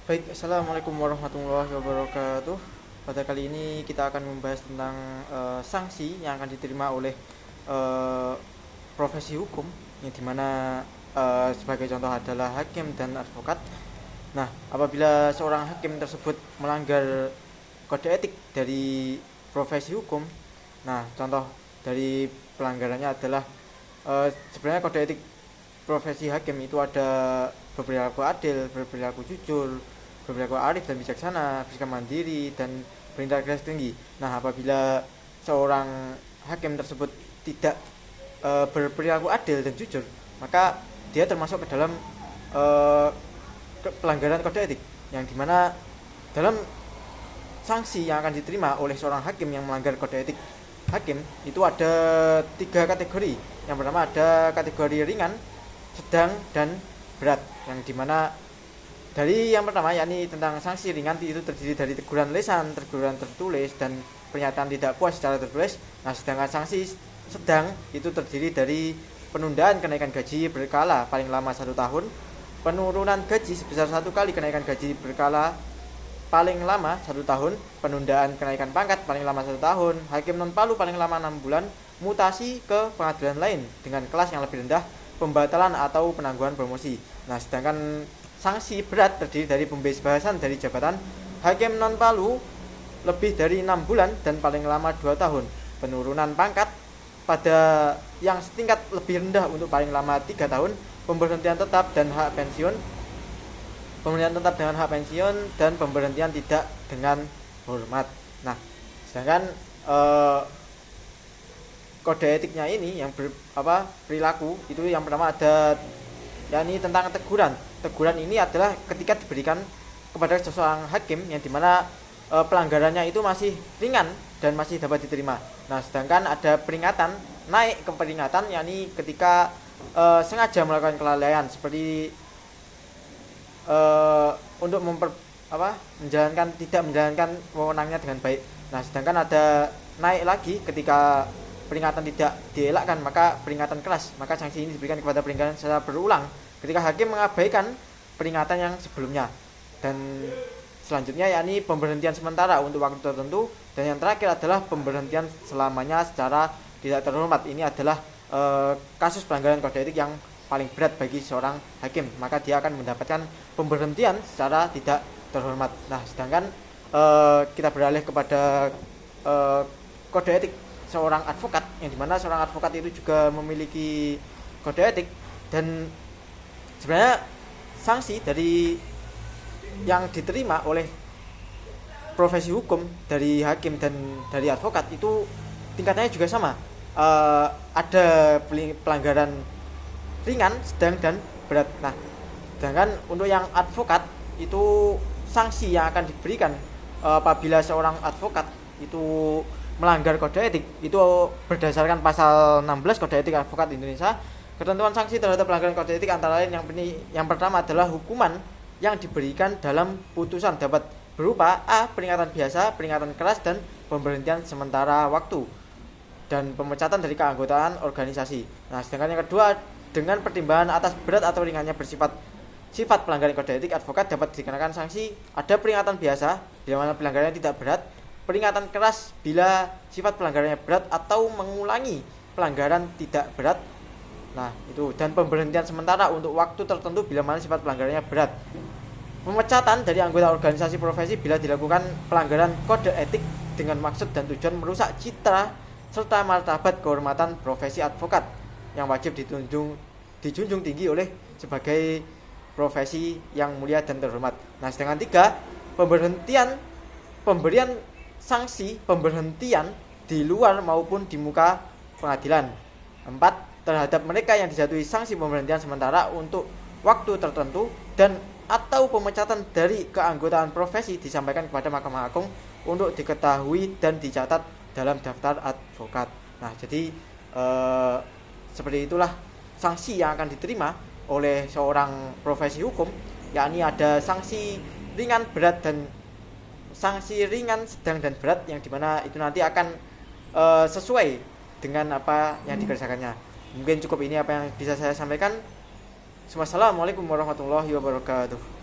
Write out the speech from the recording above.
Baik, Assalamualaikum warahmatullahi wabarakatuh. Pada kali ini kita akan membahas tentang sanksi yang akan diterima oleh eh, profesi hukum, yang dimana sebagai contoh adalah hakim dan advokat. Nah, apabila seorang hakim tersebut melanggar kode etik dari profesi hukum, nah contoh dari pelanggarannya adalah sebenarnya kode etik profesi hakim itu ada berperilaku adil, berperilaku jujur, berperilaku arif dan bijaksana, bersikap mandiri, dan berintegritas tinggi. Nah, apabila seorang hakim tersebut tidak berperilaku adil dan jujur, maka dia termasuk ke dalam eh, pelanggaran kode etik, yang dimana dalam sanksi yang akan diterima oleh seorang hakim yang melanggar kode etik hakim itu ada tiga kategori. Yang pertama ada kategori ringan, sedang, dan berat, yang dimana dari yang pertama yakni tentang sanksi ringan itu terdiri dari teguran lisan, teguran tertulis, dan pernyataan tidak puas secara tertulis. Nah, sedangkan sanksi sedang itu terdiri dari penundaan kenaikan gaji berkala paling lama 1 tahun, penurunan gaji sebesar 1 kali kenaikan gaji berkala paling lama 1 tahun, penundaan kenaikan pangkat paling lama 1 tahun, hakim non palu paling lama 6 bulan, mutasi ke pengadilan lain dengan kelas yang lebih rendah, pembatalan atau penangguhan promosi. Nah, sedangkan sanksi berat terdiri dari pembebasan dari jabatan hakim non palu lebih dari 6 bulan dan paling lama 2 tahun, penurunan pangkat pada yang setingkat lebih rendah untuk paling lama 3 tahun, pemberhentian tetap dan hak pensiun, pemberhentian tetap dengan hak pensiun, dan pemberhentian tidak dengan hormat. Nah, sedangkan kode etiknya ini yang perilaku itu yang pertama ada yakni tentang teguran. Teguran ini adalah ketika diberikan kepada seseorang hakim yang dimana pelanggarannya itu masih ringan dan masih dapat diterima. Nah, sedangkan ada peringatan, naik ke peringatan yakni ketika sengaja melakukan kelalaian seperti untuk menjalankan tidak menjalankan wewenangnya dengan baik. Nah, sedangkan ada naik lagi ketika peringatan tidak dielakkan, maka peringatan keras, maka sanksi ini diberikan kepada peringatan secara berulang ketika hakim mengabaikan peringatan yang sebelumnya. Dan selanjutnya yakni pemberhentian sementara untuk waktu tertentu, dan yang terakhir adalah pemberhentian selamanya secara tidak terhormat. Ini adalah kasus pelanggaran kode etik yang paling berat bagi seorang hakim, maka dia akan mendapatkan pemberhentian secara tidak terhormat. Nah, sedangkan kita beralih kepada kode etik seorang advokat, yang dimana seorang advokat itu juga memiliki kode etik. Dan sebenarnya sanksi dari yang diterima oleh profesi hukum dari hakim dan dari advokat itu tingkatannya juga sama. Ada pelanggaran ringan, sedang, dan berat. Nah, sedangkan untuk yang advokat itu sanksi yang akan diberikan apabila seorang advokat itu melanggar kode etik itu berdasarkan pasal 16 Kode Etik Advokat Indonesia. Ketentuan sanksi terhadap pelanggaran kode etik antara lain yang pertama adalah hukuman yang diberikan dalam putusan dapat berupa A. Peringatan biasa, peringatan keras, dan pemberhentian sementara waktu, dan pemecatan dari keanggotaan organisasi. Nah, sedangkan yang kedua, dengan pertimbangan atas berat atau ringannya sifat pelanggaran kode etik, advokat dapat dikenakan sanksi. Ada peringatan biasa bila mana pelanggarannya tidak berat, peringatan keras bila sifat pelanggarannya berat atau mengulangi pelanggaran tidak berat. Nah, itu, dan pemberhentian sementara untuk waktu tertentu bila mana sifat pelanggarannya berat. Pemecatan dari anggota organisasi profesi bila dilakukan pelanggaran kode etik dengan maksud dan tujuan merusak citra serta martabat kehormatan profesi advokat yang wajib dijunjung tinggi oleh sebagai profesi yang mulia dan terhormat. Nah, sedangkan 3, pemberian sanksi pemberhentian di luar maupun di muka pengadilan. 4, terhadap mereka yang dijatuhi sanksi pemberhentian sementara untuk waktu tertentu dan atau pemecatan dari keanggotaan profesi disampaikan kepada Mahkamah Agung untuk diketahui dan dicatat dalam daftar advokat. Nah, jadi seperti itulah sanksi yang akan diterima oleh seorang profesi hukum, yakni ada sanksi ringan, berat, dan sanksi ringan, sedang, dan berat, yang dimana itu nanti akan sesuai dengan apa yang dikerjakannya. Mungkin cukup ini apa yang bisa saya sampaikan. Wassalamualaikum warahmatullahi wabarakatuh.